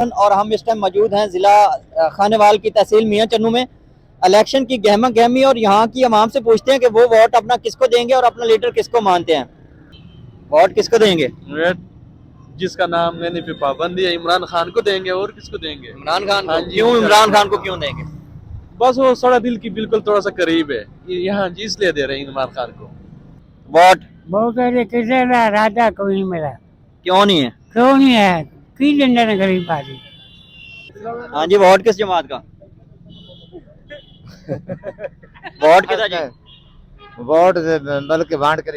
और हम इस टाइम मौजूद हैं जिला खानेवाल की तहसील मियां चन्नू में। इलेक्शन की गहमा गहमी और यहाँ की आवाम से पूछते हैं कि वो वोट अपना किसको देंगे और अपना लीडर किसको मानते हैं। वोट किसको देंगे? जिसका नाम लेने पे पाबंदी है, इमरान खान को देंगे। और किसको देंगे? इमरान खान को। हाँ जी, क्यों इमरान खान को क्यों देंगे? बस वो सारा दिल की बिल्कुल थोड़ा सा करीब है, यहाँ जी इसलिए दे रहे हैं इमरान खान को वोट। बहुत किसी का राजा कोई नहीं मिला। क्यों नहीं है? क्यों नहीं है? की जनता ने गरीब आदमी। हाँ जी, वोट किस जमात का? वोट किसा जी? वोट बल्कि बांट कर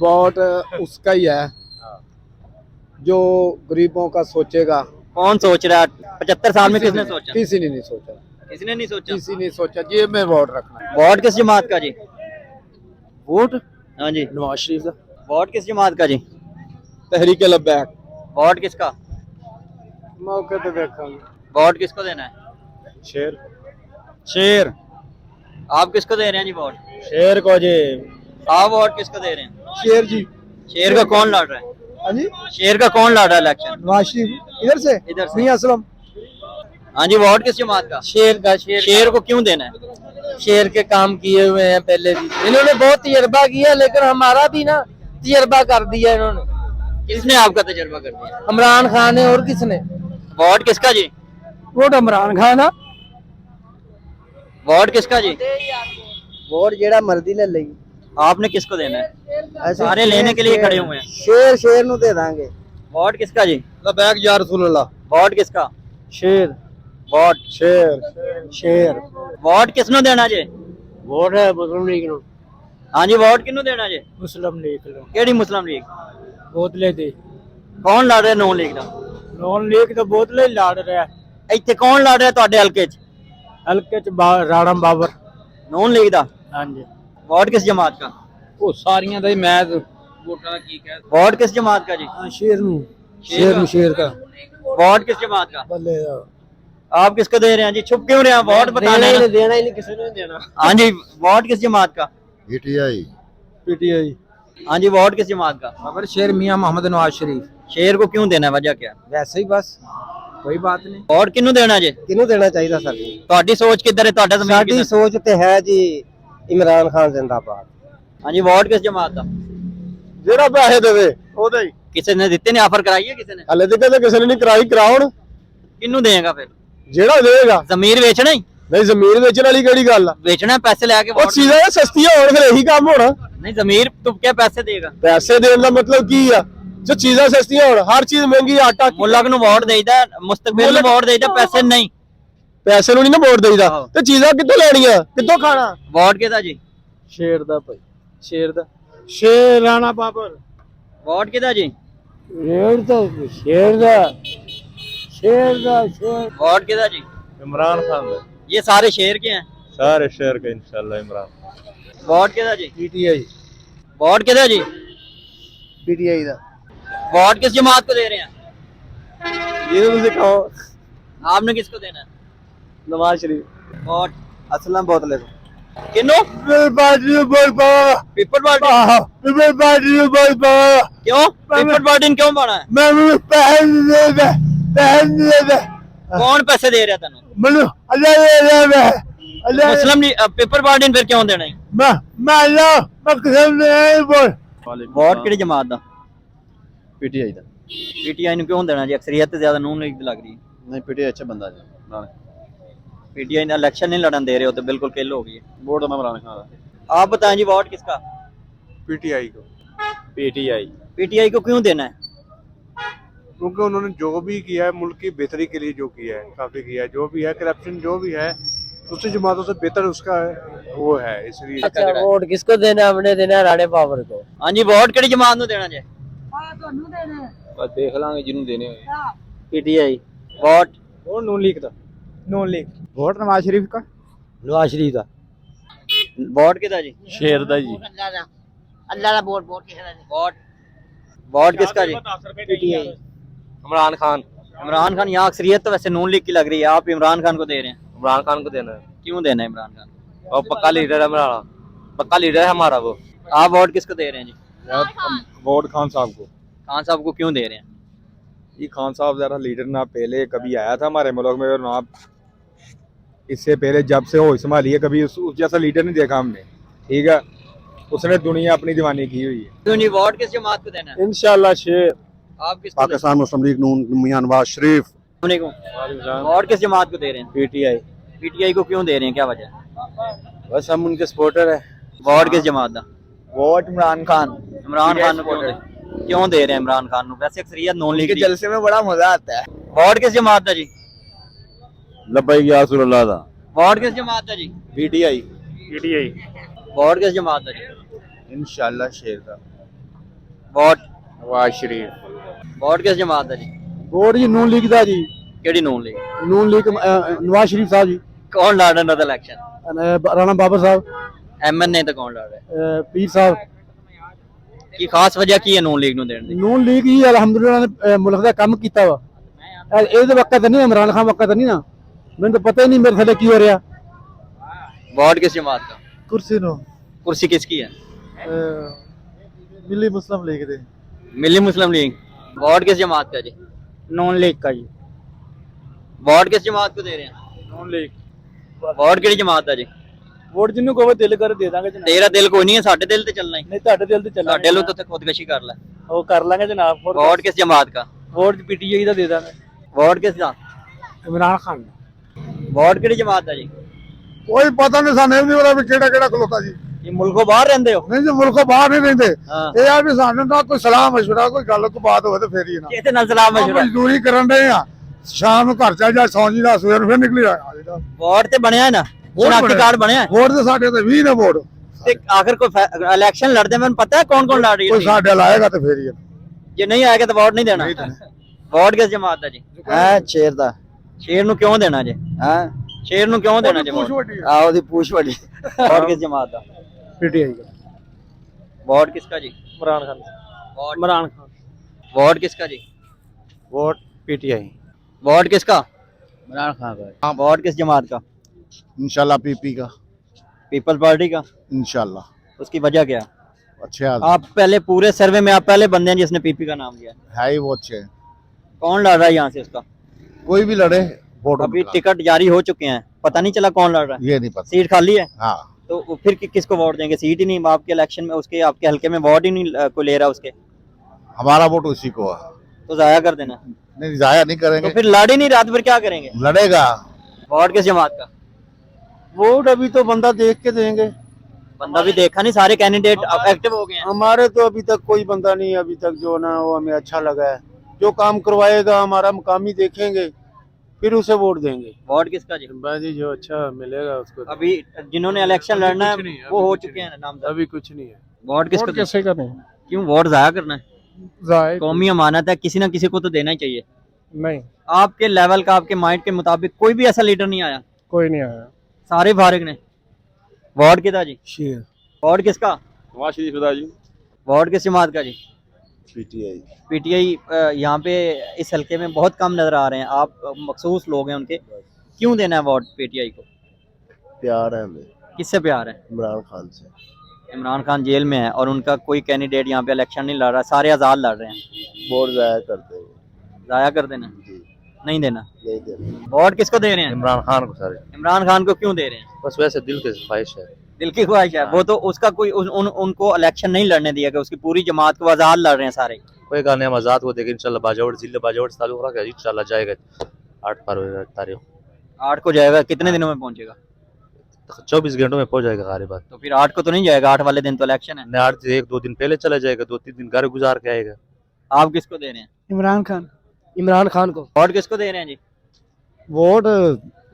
वोट उसका ही है जो गरीबों का सोचेगा। कौन सोच रहा है? 75 साल में किसने सोचा? किसी ने नहीं सोचा, किसने नहीं सोचा? किसी ने सोचा जेब में वोट रखना। वोट किस जमात का जी? वोट हाँ जी, नवाज शरीफ का। वोट किस जमात का जी? तहरीक लब्बैक। वोट किसका? मौके पे देखेंगे। वोट किसको देना है? शेर। शेर। आप किसको दे रहे हैं जी वोट? शेर को जी। आप वोट किसको दे रहे हैं? शेर जी। शेर का कौन लड़ रहा है? हाँ जी, शेर का कौन लड़ रहा है इलेक्शन? नवाज शरीफ। इधर से इधर से। मियां असलम। हाँ जी, वोट किस जमात का? शेर का। शेर को क्यों देना है? शेर के काम किए हुए हैं पहले भी। इन्होंने बहुत तजर्बा किया, लेकिन हमारा भी ना तजर्बा कर दिया इन्होंने। किसने आपका तजर्बा कर दिया? इमरान खान ने। और किसने? वोट किसका जी? वोट इमरान खान है। वोट किसका जी? वोट जेड़ा मर्जी ले ली। आपने किसको देना है? सारे लेने के लिए खड़े हुए हैं। शेर नु दे देंगे। वोट किसका जी? लब्बैक या रसूलुल्लाह। वोट किसका? शेर। वोट। शेर। शेर। वोट किसनो देना जी? वोट है मुस्लिम लीग नु। हाँ जी, वोट किन्नू देना जी? मुस्लिम लीग नु। केड़ी मुस्लिम लीग? बोतले दे। कौन लड़ ਰਿਹਾ ਨੌਨ ਲੀਗ ਦਾ? नॉन लीग तो बोतले ही लड़ रहा है। ਇੱਥੇ ਕੌਣ ਲੜ ਰਿਹਾ ਤੁਹਾਡੇ ਹਲਕੇ 'ਚ? हल्के च राणा बाबर। ਨੌਨ ਲੀਗ ਦਾ। हाँ जी। वोट किस जमात का? ਉਹ ਸਾਰੀਆਂ ਦਾ ਹੀ ਮੈਂ वोटा का की कह वोट किस जमात का जी? शेर नु। शेर का। वोट किस जमात का? बल्ले आप किसको दे रहे हैं जी? छुप क्यों रहे हैं? वोट बताना है। देना ही नहीं, किसी ने देना। हाँ जी, वोट किस जमात का? पीटीआई। पीटीआई। हाँ जी, वोट किस जमात का? खबर शेर मियां मोहम्मद नवाज शरीफ। शेर को क्यों देना है? वजह क्या? वैसे ही बस कोई बात नहीं। वोट किन्नू देना जी? किनू देना चाहिए सर? ਤੁਹਾਡੀ ਸੋਚ ਕਿੱਧਰ ਹੈ? ਤੁਹਾਡਾ ਜ਼ਮੀਰ साडी ਕਿੱਧਰ? सोच ते है जी इमरान खान जिंदाबाद। हाँ जी, वोट किस जमात का? ਜਿਹੜਾ ਪੈਸੇ ਦੇਵੇ ਉਹਦਾ ਹੀ। किसी ने ਦਿੱਤੇ ਨੇ? ਆਫਰ ਕਰਾਈ ਹੈ ਕਿਸੇ ਨੇ? ਹਲੇ ਤੱਕ ਤਾਂ ਕਿਸੇ ਨੇ ਨਹੀਂ ਕਰਾਈ, ਕਰਾਉਣ। ਕਿੰਨੂ ਦੇਗਾ ਫਿਰ? ਜਿਹੜਾ ਦੇਗਾ। ਜ਼ਮੀਰ ਵੇਚਣਾ ਹੀ? ਨਹੀਂ ਜ਼ਮੀਨ ਵੇਚਣ ਵਾਲੀ ਕਿਹੜੀ ਗੱਲ ਆ? ਵੇਚਣਾ ਹੈ, ਪੈਸੇ ਲੈ ਕੇ ਉਹ ਚੀਜ਼ਾਂ ਇਹ ਸਸਤੀਆਂ ਹੋਣ ਫਿਰ ਇਹੀ ਕੰਮ ਹੋਣਾ। ਨਹੀਂ, ਜ਼ਮੀਰ ਤੁਮ ਕਿਆ ਪੈਸੇ ਦੇਗਾ? ਪੈਸੇ ਦੇਣ ਦਾ ਮਤਲਬ ਕੀ ਆ? ਜੋ ਚੀਜ਼ਾਂ ਸਸਤੀਆਂ ਹੋਣ, ਹਰ ਚੀਜ਼ ਮਹਿੰਗੀ, ਆਟਾ ਮੁਲਕ ਨੂੰ ਵੋਟ ਦੇਈਦਾ, ਮੁਸਤਕਬਲ ਨੂੰ ਵੋਟ ਦੇਈਦਾ, ਪੈਸੇ ਨਹੀਂ। ਪੈਸੇ ਨੂੰ ਨਹੀਂ ਨਾ ਵੋਟ ਦੇਈਦਾ ਤੇ ਚੀਜ਼ਾਂ ਕਿੱਥੋਂ ਲੈਣੀਆਂ, ਕਿੱਥੋਂ ਖਾਣਾ? ਵੋਟ ਕਿਹਦਾ ਜੀ? ਸ਼ੇਰ ਦਾ ਭਾਈ, ਸ਼ੇਰ ਦਾ। ਸ਼ੇਰ ਰਾਣਾ ਬਾਬਰ। वोट किधर जी? शेर तो शेर दा। शेर दा शेर। वोट किधर जी? इमरान खान है। ये सारे शेर के हैं। सारे शेर का इंशाल्लाह इमरान। वोट किधर जी? ਪੀਟੀਆਈ। वोट किधर जी? ਪੀਟੀਆਈ ਦਾ। वोट किस जमात को दे रहे हैं? ਇਹ ਤੁਸੀਂ ਕਹੋ। आपने किसको देना है? ਨਵਾਜ਼ ਸ਼ਰੀਫ। वोट ਅਸਲਮ ਬੋਤਲੇ ਤੋਂ। किन्नू? ਪਾਰਟੀ ਨੂੰ ਵੋਟ ਪਾਓ। People party. ਪੀਪਲ ਪਾਰਟੀ ਨੂੰ ਵੋਟ ਪਾਓ। क्यों? पीपल पार्टी ने क्यों पाना है? ਮੈਂ ਮੈਨੂੰ ਪੈਸੇ ਨਹੀਂ ਦੇ, ਪੈਸੇ ਨਹੀਂ ਦੇ। कौन पैसे दे रहा तेन? ਮੈਨੂੰ ਅੱਲਾ ਦੇ ਦੇ। ਅੱਲਾ मुस्लिम पीपल पार्टी ने फिर क्यों देना है? ਮੈਂ ਅੱਲਾ ਮੈਂ ਕਿਸੇ ਨੂੰ ਨਹੀਂ ਬੋਲ। वोट किहड़ी जमात दा? ਪੀਟੀਆਈ ਦਾ। पीटीआई ਨੂੰ क्यों देना जी? अक्सरियत तो ज्यादा नून लीग लग रही है। ਨਹੀਂ ਪੀਟੀਆਈ ਅੱਛਾ ਬੰਦਾ ਜੀ। पीटीआई ने इलेक्शन नहीं लड़न दे रहे हो तो बिल्कुल किल हो गई है। ਵੋਟ ਦਾ ਇਮਰਾਨ ਖਾਨ ਦਾ। आप बताएं जी, वोट किसका? पीटीआई को। पीटीआई। पीटीआई को क्यों देना है? क्योंकि उन्होंने जो भी किया है मुल्क की बेहतरी के लिए जो किया है, काफी किया है। जो भी है करप्शन जो भी है दूसरी जमातों से बेहतर उसका वो है, इसलिए। अच्छा, वोट किसको देना? हमने देना राणे बाबर को। हाँ जी, वोट किहड़ी जमात ਨੂੰ देना जी? ਬਸ ਦੇਖ ਲਾਂਗੇ ਜਿਹਨੂੰ ਦੇਣੇ ਹੋਏ। पीटीआई। वोट? ਵੋਟ ਨੂਨ ਲੀਗ ਦਾ। ਨੂਨ ਲੀਗ। ਵੋਟ ਨਵਾਜ਼ ਸ਼ਰੀਫ ਦਾ। नवाज शरीफ दा। वोट किधर जी? ਸ਼ੇਰ ਦਾ ਜੀ। अल्लाह दा वोट वोट किसका? वोट। वोट किसका जी? पीटीआई। इमरान खान। इमरान खान। यहाँ अक्सरियत तो वैसे नून लीग की लग रही है, आप इमरान खान को दे रहे हैं। इमरान खान को देना है। क्यों देना है इमरान खान को? और पक्का लीडर है हमारा, पक्का लीडर है हमारा वो। आप वोट किसको दे रहे हैं जी? वोट खान साहब को। खान साहब को क्यों दे रहे हैं? ये खान साहब ज़रा लीडर ना पहले कभी आया था हमारे मुल्क में और ना इससे पहले जब से हो संभाली है कभी उस जैसा लीडर नहीं देखा हमने। ठीक है, उसने दुनिया अपनी दीवानी की हुई है। क्यों नहीं, वोट किस जमात को देना है? इंशाल्लाह शेर आप किसको देना पाकिस्तान मुस्लिम लीग नून मियां नवाज शरीफ। है? वोट किस जमात को दे रहे हैं? पीटीआई पीटीआई को क्यों दे रहे हैं, क्या वजह है? बस हम उनके सपोर्टर है। वोट किस जमात का? वोट इमरान खान। इमरान खान को क्यों दे रहे हैं? इमरान खान को वैसे अक्सरियत नॉन लीग दी। जलसे में बड़ा मजा आता है। वोट किस जमात का जी? लब्बैक या रसूल अल्लाह दा। वोट किस जमात का जी? पीटीआई वोट किस जमात का जी? इंशाल्लाह शेर का। वोट नवाज शरीफ। वोट किस जमात का जी? वोट जी नून लीग दा जी। केड़ी नॉन लीग? नून लीग नवाज शरीफ साहब जी। कौन लड़ रहा है इलेक्शन? राणा बाबर साहब। एमएनए तो कौन लड़ रहा है? पीर साहब। की खास वजह की है नॉन लीग ਨੂੰ ਦੇਣ ਦੀ? नून लीग ही अलहमदुलिल्लाह ने मुल्क का काम किया वा। ਇਹਦੇ ਵਕਤ ਨਹੀਂ इमरान खान वक्त नहीं ना, मैंने तो पता ही नहीं मेरे थले की हो रहा। वोट किस जमात का? कुर्सी नो कुर्सी किसकी है? मिली मुस्लिम लीग दे। मिली मुस्लिम लीग। वोट किस जमात का जी? नॉन लीग का जी। वोट किस जमात को दे रहे हैं? Non league. वोट केड़ी जमात का जी? वोट जिन्हों को दिल कर दे दांगे जनाब। तेरा दिल कोई नहीं है, साडे दिल ते चलना ही। नहीं ਤੁਹਾਡੇ दिल ਤੇ ਚੱਲਣਾ। साडे लो तो खुदकशी कर ले। ਉਹ ਕਰ ਲਾਂਗੇ ਜਨਾਬ। वोट किस जमात का? वोट पीटीआई ਦਾ ਦੇ ਦਾਂਗੇ। वोट किस का? इमरान खान। वोट केड़ी जमात का जी? कोई पता नहीं सानू नहीं पता केड़ा केड़ा खलोता जी। ये मुल्कों बाहर रहंदे हो? नहीं जी मुल्कों बाहर नहीं रहंदे। हां ਇਹ ਆ ਵੀ ਸਾਨੂੰ ਨਾ ਕੋਈ ਸਲਾਹ ਮਸ਼ਵਰਾ ਕੋਈ ਗੱਲ ਕੋ ਬਾਤ ਹੋਵੇ ਤੇ ਫੇਰ ਹੀ ਨਾ किसे नाल सलाम मशवरा? ਮਜ਼ਦੂਰੀ ਕਰਨ ਦੇ ਆ ਸ਼ਾਮ ਨੂੰ ਘਰ ਚਾ ਜਾ ਸੌਂ ਜੀ ਦਾ ਸਵੇਰ ਫਿਰ ਨਿਕਲੀ ਆ ਜਾਈਦਾ। वोट ते बनया है ना, वोट शनाख्ती बनया। कार्ड बनया है ਵੋਟ ਤੇ ਸਾਡੇ ਤੇ 20 ਨੇ ਵੋਟ ते आखिर कोई इलेक्शन लड़ते में पता है कौन कौन लड़ रही ਕੋਈ है? ਸਾਡੇ ਲਾਏਗਾ ਤੇ ਫੇਰ ਹੀ ਆ। जे नहीं आएगा तो वोट नहीं देना। वोट किस जमात का जी? ਹੈ ਸ਼ੇਰ ਦਾ। शेर नु क्यों देना जी? ਹੈ शेर नु क्यों देना जी वोट? ਵੱਡੀ ਆ। ਆ ਉਹਦੀ ਪੂਛ ਵੱਡੀ। वोट किस जमात का? पीटीआई का। वोट किसका जी? इमरान खान। वोट इमरान खान। वोट किसका जी? Vote PTI. वोट किसका? इमरान खान का। वोट किस जमात का? इंशाल्लाह पीपी का। पीपल पार्टी का। इंशाल्लाह उसकी वजह क्या है? अच्छे आदमी आप पहले पूरे सर्वे में आप पहले बंदे हैं जिसने पीपी का नाम लिया। है ही वो अच्छे। कौन लड़ रहा है यहाँ से उसका? कोई भी लड़े वोट अभी टिकट जारी हो चुके हैं, पता नहीं चला कौन लड़ रहा है। ये नहीं पता। सीट खाली है हाँ तो फिर किसको वोट देंगे? सीट ही नहीं, आपके इलेक्शन में उसके आपके हल्के में वोट ही नहीं कोई ले रहा उसके, हमारा वोट उसी को है। तो जाया कर देना। नहीं जाया नहीं तो करेंगे। फिर लड़ ही नहीं रहा तो फिर क्या करेंगे? लड़ेगा। वोट किस जमात का? वोट अभी तो बंदा देख के देंगे। बंदा भी देखा नहीं, सारे कैंडिडेट एक्टिव हो गए हैं। हमारे तो अभी तक कोई बंदा नहीं है अभी तक जो ना वो हमें अच्छा लगा है। जो काम करवाएगा हमारा मुकामी देखेंगे फिर उसे वोट देंगे। वोट किसका जी? बाजी जो अच्छा मिलेगा उसको। अभी जिन्होंने इलेक्शन लड़ना है वो हो चुके हैं नाम। अभी कुछ नहीं है। वोट किसको दें? कैसे करें? क्यों वोट जाया करना है? जाए कौमी अमानत है, किसी ना किसी को तो देना ही चाहिए। नहीं, आपके लेवल का, आपके माइंड के मुताबिक कोई भी ऐसा लीडर नहीं आया, कोई नहीं आया। सारे फारिग ने। वोट किसका जी? शेर। वोट किसका? नवाज शरीफ जी। वोट किस जमात का जी? पीटीआई। पीटीआई यहाँ पे इस हल्के में बहुत कम नजर आ रहे हैं, आप मखसूस लोग हैं उनके, क्यों देना है वोट पीटीआई को? प्यार है हमें किससे प्यार है? इमरान खान से। इमरान खान जेल में है और उनका कोई कैंडिडेट यहाँ पे इलेक्शन नहीं लड़ रहा, सारे आज़ाद लड़ रहे हैं। वोट जाया करते हैं। जाया कर देना, नहीं देना। नहीं देना। वोट किसको दे रहे हैं? इमरान खान को सारे। इमरान खान को क्यों दे रहे हैं? बस वैसे दिल की ख्वाहिश है। दिल की ख्वाहिश है। वो तो उसका कोई उनको इलेक्शन नहीं लड़ने दिया गया, उसकी पूरी जमात को आज़ाद लड़ रहे हैं सारे। कोई गाने हम आज़ाद को देखें इंशाल्लाह। बाजावट जिले बाजावट से ताल्लुक रखा है, इंशाल्लाह जाएगा 8 पर तारीख 8 को जाएगा। कितने दिनों में पहुंचेगा? 24 घंटों में पहुंच जाएगा गारिबा। तो फिर 8 को तो नहीं जाएगा, 8 वाले दिन तो इलेक्शन है। नहीं 8 से 1-2 दिन पहले चला जाएगा, 2-3 दिन घर गुजार के आएगा। आप किसको दे रहे हैं? इमरान खान। इमरान खान को। वोट किसको दे रहे हैं जी? वोट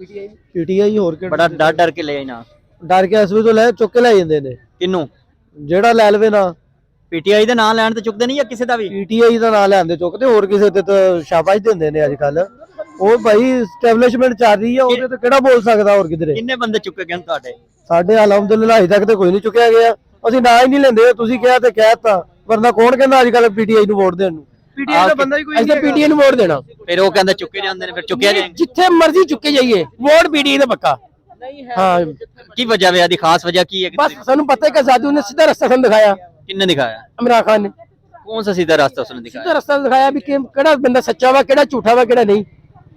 पीटीआई और के बड़ा डर डर के ले ना। डर के असवी तो ले चुक के ले ਜਾਂਦੇ ਨੇ किन्नू? ਜਿਹੜਾ ਲੈ ਲਵੇ ਨਾ। पीटीआई ਦਾ ਨਾਂ ਲੈਣ ਤੇ ਚੁੱਕਦੇ ਨਹੀਂ ਜਾਂ ਕਿਸੇ ਦਾ ਵੀ? ਪੀਟੀਆਈ ਦਾ ਨਾਂ ਲੈਂਦੇ ਚੁੱਕਦੇ, ਹੋਰ ਕਿਸੇ ਤੇ ਤਾਂ ਸ਼ਾਬਾਸ਼ ਦਿੰਦੇ ਨੇ ਅੱਜ ਕੱਲ। ਉਹ ਭਾਈ ਸਟੈਬਲਿਸ਼ਮੈਂਟ ਚੱਲ ਰਹੀ ਹੈ, ਉਹਦੇ ਤੇ ਕਿਹੜਾ ਬੋਲ ਸਕਦਾ ਹੋਰ ਕਿਧਰੇ। ਕਿੰਨੇ ਬੰਦੇ ਚੁੱਕੇ ਗਏ ਤੁਹਾਡੇ? ਸਾਡੇ ਅਲਹਮਦੁਲਿਲਾ ਅਜੇ ਤੱਕ ਤੇ ਕੋਈ ਨਹੀਂ ਚੁੱਕਿਆ ਗਿਆ। ਅਸੀਂ ਨਾਂ ਹੀ ਨਹੀਂ ਲੈਂਦੇ, ਤੁਸੀਂ ਕਿਹਾ ਤੇ ਕਹਿਤਾ, ਵਰਨਾ ਕੌਣ ਕਹਿੰਦਾ ਅੱਜ ਕੱਲ ਪੀਟੀਆਈ ਨੂੰ ਵੋਟ ਦੇਣ ਨੂੰ। ਪੀਟੀਆਈ ਦਾ ਬੰਦਾ ਹੀ ਕੋਈ ਨਹੀਂ। ਅਸੀਂ ਪੀਟੀਆਈ ਨੂੰ ਵੋਟ ਦੇਣਾ। ਫਿਰ ਉਹ ਕਹਿੰਦੇ ਚੁੱਕੇ ਜਾਂਦੇ ਨੇ, ਫਿਰ ਚੁੱਕਿਆ ਜਾਏਗਾ ਜਿੱਥੇ ਮਰਜ਼ੀ ਚੁੱਕੇ ਜਾਈਏ, ਵੋਟ ਪੀਟੀਆਈ ਦਾ ਪੱਕਾ। हाँ, की वजह है? खास वजह की है? बस सानू पता है कि आजादी ने सीधा रास्ता सन दिखाया। किन्ने दिखाया? इमरान खान ने। कौन सा सीधा रास्ता उसने दिखाया? ਸਿੱਧਾ ਰਸਤਾ ਦਿਖਾਇਆ ਵੀ ਕਿਹੜਾ ਬੰਦਾ ਸੱਚਾ ਵਾ ਕਿਹੜਾ ਝੂਠਾ ਵਾ ਕਿਹੜਾ ਨਹੀਂ।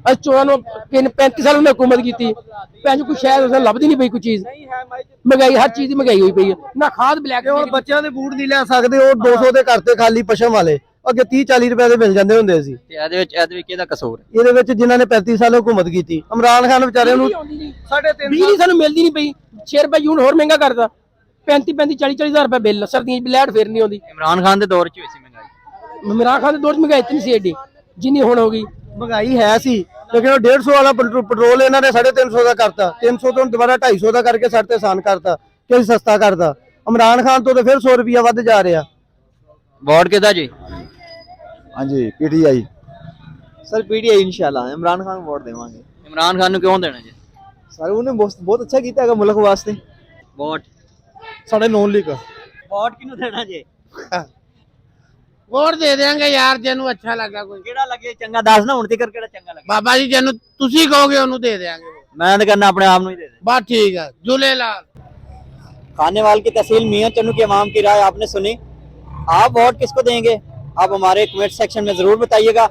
ਅਸੀਂ ਚੋਰਾਂ ਨੂੰ 35 ਸਾਲ ਉਹਨੇ ਹਕੂਮਤ ਕੀਤੀ, ਭੈਣ ਕੋਈ ਸ਼ਾਇਦ ਉਸ ਲੱਭਦੀ ਨਹੀਂ ਪਈ ਕੋਈ ਚੀਜ਼। ਮਹਿੰਗਾਈ ਹਰ ਚੀਜ਼ ਦੀ ਮਹਿੰਗਾਈ ਹੋਈ ਪਈ ਹੈ, ਨਾ ਖਾਦ ਬਲੈਕ। ਹੁਣ ਬੱਚਿਆਂ ਦੇ ਬੂਟ ਨਹੀਂ ਲੈ ਸਕਦੇ, ਉਹ 200 ਦੇ ਕਰਤੇ ਖਾਲੀ ਪਸ਼ਮ ਵਾਲੇ, ਅੱਗੇ 30-40 ਰੁਪਏ ਦੇ ਮਿਲ ਜਾਂਦੇ ਹੁੰਦੇ ਸੀ। ਤੇ ਇਹਦੇ ਵਿੱਚ ਕਿਹਦਾ ਕਸੂਰ ਹੈ? ਇਹਦੇ ਵਿੱਚ ਜਿਨ੍ਹਾਂ ਨੇ 35 ਸਾਲ ਹਕੂਮਤ ਕੀਤੀ, ਇਮਰਾਨ ਖਾਨ ਵਿਚਾਰੇ ਨੂੰ 3.5 ਬਿਜਲੀ ਸਾਨੂੰ ਮਿਲਦੀ ਨਹੀਂ ਪਈ, 6 ਰੁਪਏ ਯੂਨਿਟ ਹੋਰ ਮਹਿੰਗਾ ਕਰਦਾ, 35-40 ਹਜ਼ਾਰ ਰੁਪਏ ਬਿੱਲ, ਸਰਦੀਆਂ ਚ ਲੈਟ ਫੇਰ ਨਹੀਂ ਆਉਂਦੀ। ਇਮਰਾਨ ਖਾਨ ਦੇ ਦੌਰ 'ਚ ਹੋਈ ਸੀ ਮਹਿੰਗਾਈ। ਇਮਰਾਨ ਖਾਨ ਦੇ ਦੌਰ 'ਚ ਮਹਿੰਗਾਈ ਇਤਨੀ ਸੀ ਐਡੀ ਜਿੰਨੀ ਹੁਣ ਹੋ ਗਈ। ਮਹਿੰਗਾਈ ਹੈ ਸੀ, ਲੇਕਿਨ ਉਹ 150 ਵਾਲਾ ਪੈਟਰੋਲ ਇਹਨਾਂ ਨੇ 350 ਦਾ ਕਰਤਾ, 300 ਤੋਂ ਦੁਬਾਰਾ 250 ਦਾ ਕਰਕੇ ਸਾਡੇ ਤੇ ਆਸਾਨ ਕਰਤਾ ਕਿ ਸਸਤਾ ਕਰਤਾ। ਇਮਰਾਨ ਖਾਨ ਤੋਂ ਤੇ ਫਿਰ 100 ਰੁਪਿਆ ਵੱਧ ਜਾ ਰਿਹਾ। ਵੋਟ ਕਿਹਦਾ ਜੀ? हाँ जी पीटीआई। सर पीटीआई इंशाल्लाह इमरान खान वोट देवांगे। ਇਮਰਾਨ ਖਾਨ ਨੂੰ ਕਿਉਂ ਦੇਣਾ ਜੀ? सर उन्हें बहुत अच्छा किया है मुल्क वास्ते। ਵੋਟ साढ़े नॉन लीग ਵੋਟ ਕਿਹਨੂੰ ਦੇਣਾ ਜੀ? ਵੋਟ ਦੇ ਦੇਾਂਗੇ ਯਾਰ ਜਿਹਨੂੰ ਅੱਛਾ ਲੱਗਾ ਕੋਈ। ਕਿਹੜਾ ਲੱਗੇ ਚੰਗਾ ਦੱਸ ਨਾ, ਹੁਣ ਤੱਕ ਕਿਹੜਾ ਚੰਗਾ ਲੱਗੇ? ਬਾਬਾ ਜੀ ਜਿਹਨੂੰ ਤੁਸੀਂ ਕਹੋਗੇ ਉਹਨੂੰ ਦੇ ਦੇਾਂਗੇ। ਮੈਂ ਤਾਂ करना अपने आप ਨੂੰ ही दे दे। ਬਸ ਠੀਕ ਹੈ, झूलेलाल। खानेवाल की तहसील मियां चन्नू की आवाम की राय आपने सुनी। आप वोट किसको देंगे? आप हमारे कमेंट सेक्शन में जरूर बताइएगा,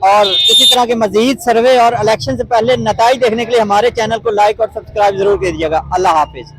और इसी तरह के मजीद सर्वे और इलेक्शन से पहले नताइज देखने के लिए हमारे चैनल को लाइक और सब्सक्राइब जरूर कीजिएगा। अल्लाह हाफिज।